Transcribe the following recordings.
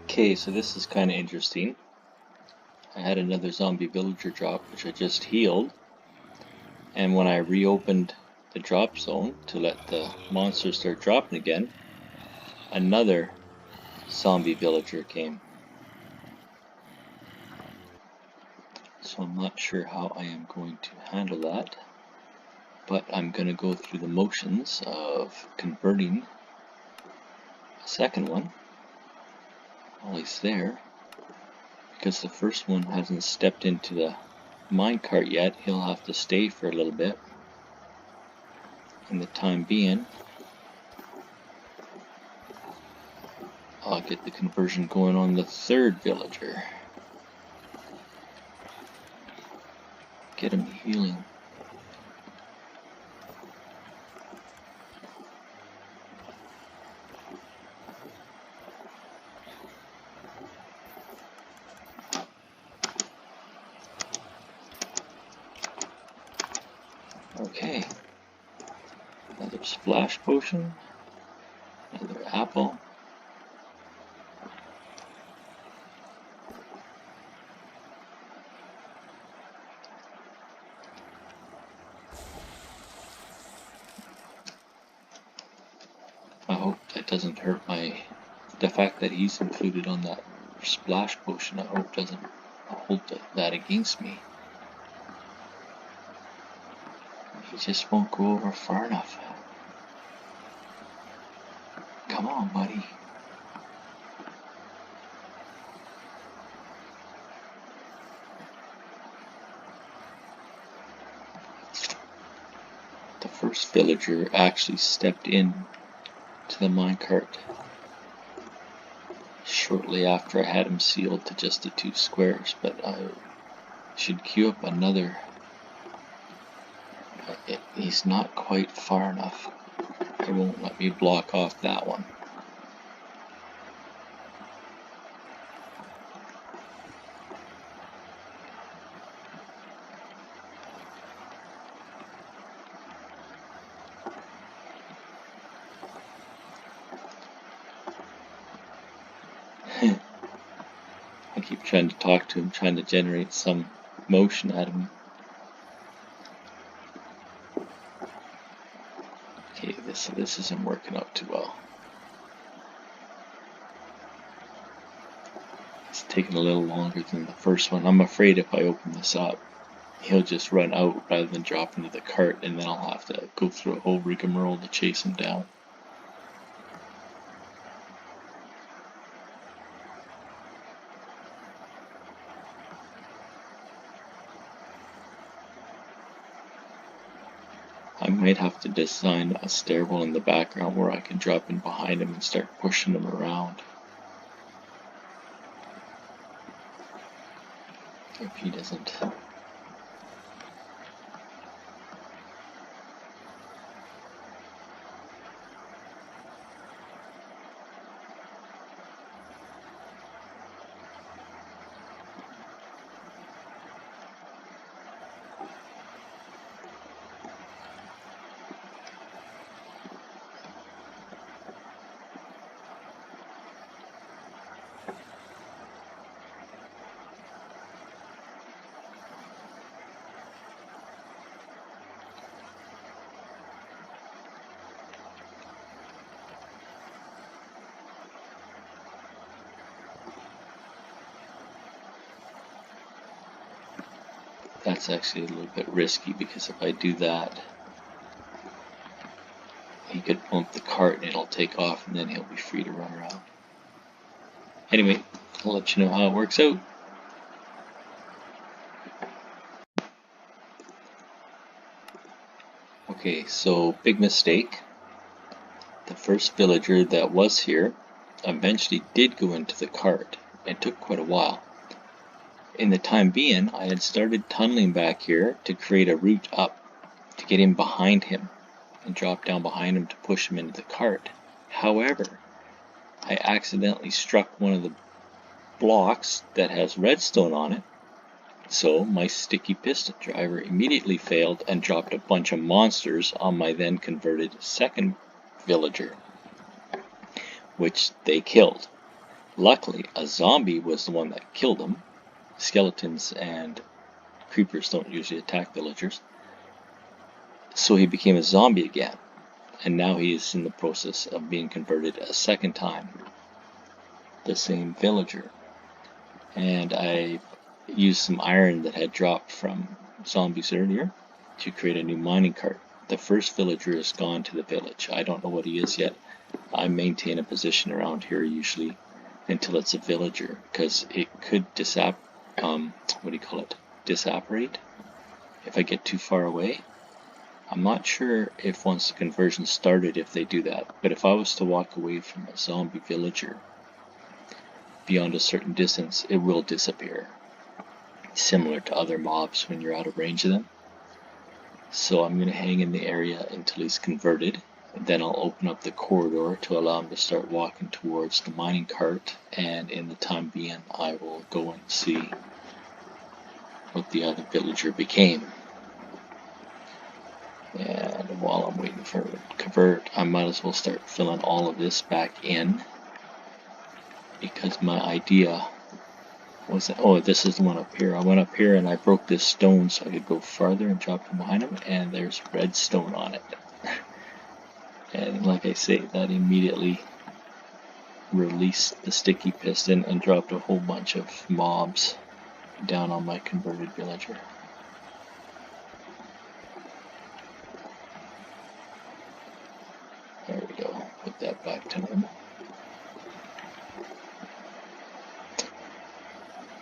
Okay, so this is kind of interesting. I had another zombie villager drop, which I just healed. And when I reopened the drop zone to let the monsters start dropping again, another zombie villager came. So I'm not sure how I am going to handle that, but I'm going to go through the motions of converting a second one while he's there. Because the first one hasn't stepped into the minecart yet, he'll have to stay for a little bit. In the time being, I'll get the conversion going on the third villager. Get him healing. Okay. Another splash potion. Another apple. I hope that doesn't hurt the fact that he's included on that splash potion, I hope doesn't hold that against me. He just won't go over far enough. Come on, buddy. The first villager actually stepped in to the minecart shortly after I had him sealed to just the 2 squares, but I should queue up another. He's not quite far enough. It won't let me block off that one. I keep trying to talk to him, trying to generate some motion out of him. Okay, this isn't working out too well. It's taking a little longer than the first one. I'm afraid if I open this up, he'll just run out rather than drop into the cart, and then I'll have to go through a whole rigmarole to chase him down. I might have to design a stairwell in the background where I can drop in behind him and start pushing him around. If he doesn't. That's actually a little bit risky, because if I do that, he could bump the cart and it'll take off, and then he'll be free to run around. Anyway, I'll let you know how it works out. Okay, so big mistake. The first villager that was here eventually did go into the cart. It took quite a while. In the time being, I had started tunneling back here to create a route up to get in behind him and drop down behind him to push him into the cart. However, I accidentally struck one of the blocks that has redstone on it, so my sticky piston driver immediately failed and dropped a bunch of monsters on my then converted second villager, which they killed. Luckily, a zombie was the one that killed him. Skeletons and creepers don't usually attack villagers. So he became a zombie again. And now he is in the process of being converted a second time. The same villager. And I used some iron that had dropped from zombies earlier to create a new mining cart. The first villager is gone to the village. I don't know what he is yet. I maintain a position around here usually until it's a villager, because it could disapparate if I get too far away. I'm not sure if once the conversion started if they do that, but if I was to walk away from a zombie villager beyond a certain distance, it will disappear, similar to other mobs when you're out of range of them. So I'm going to hang in the area until he's converted, and then I'll open up the corridor to allow him to start walking towards the mining cart, and in the time being I will go and see what the other villager became. And while I'm waiting for it to convert, I might as well start filling all of this back in, because my idea was that, oh, this is the one up here. I went up here and I broke this stone so I could go farther and drop them behind him, and there's redstone on it. And like I say, that immediately released the sticky piston and dropped a whole bunch of mobs down on my converted villager. There we go. Put that back to normal.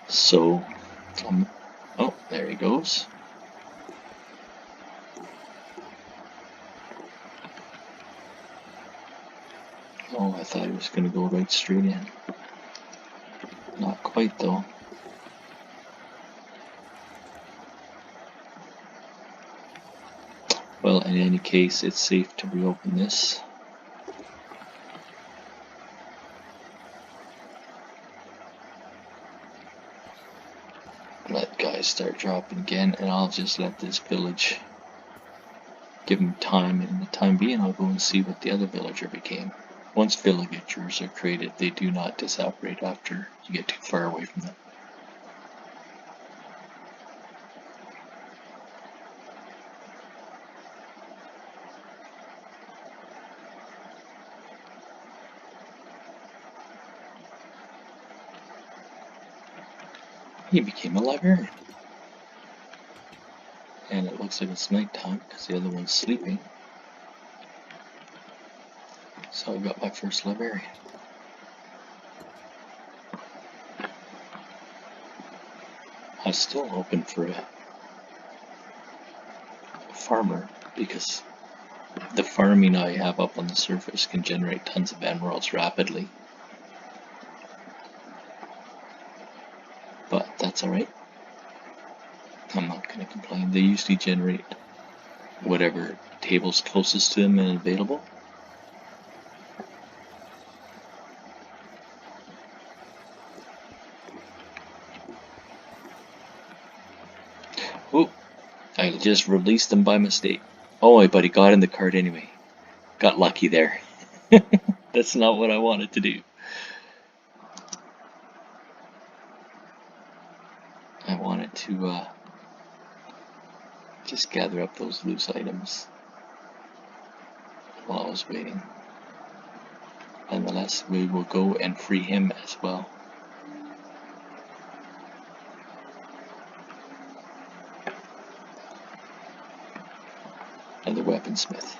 So, oh, there he goes. Oh, I thought he was going to go right straight in. Not quite, though. Well, in any case, it's safe to reopen this. Let guys start dropping again, and I'll just let this village give him time, and in the time being I'll go and see what the other villager became. Once villagers are created, they do not disapparate after you get too far away from them. He became a librarian. And it looks like it's nighttime because the other one's sleeping. So I got my first librarian. I was still hoping for a farmer, because the farming I have up on the surface can generate tons of emeralds rapidly. But that's alright. I'm not going to complain. They usually generate whatever table's closest to them and available. Whoop! I just released them by mistake. Oh, but he got in the cart anyway. Got lucky there. That's not what I wanted to do. I wanted to just gather up those loose items while I was waiting. Nonetheless, we will go and free him as well. And the weaponsmith.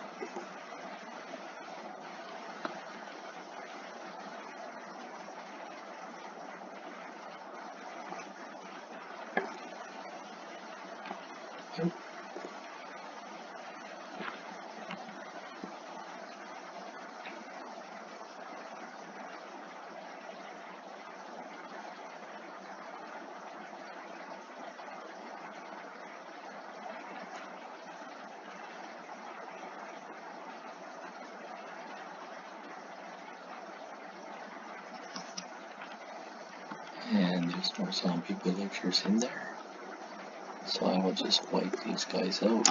And there's no zombie villagers in there, so I will just wipe these guys out.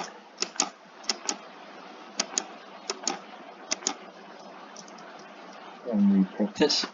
And reprep this.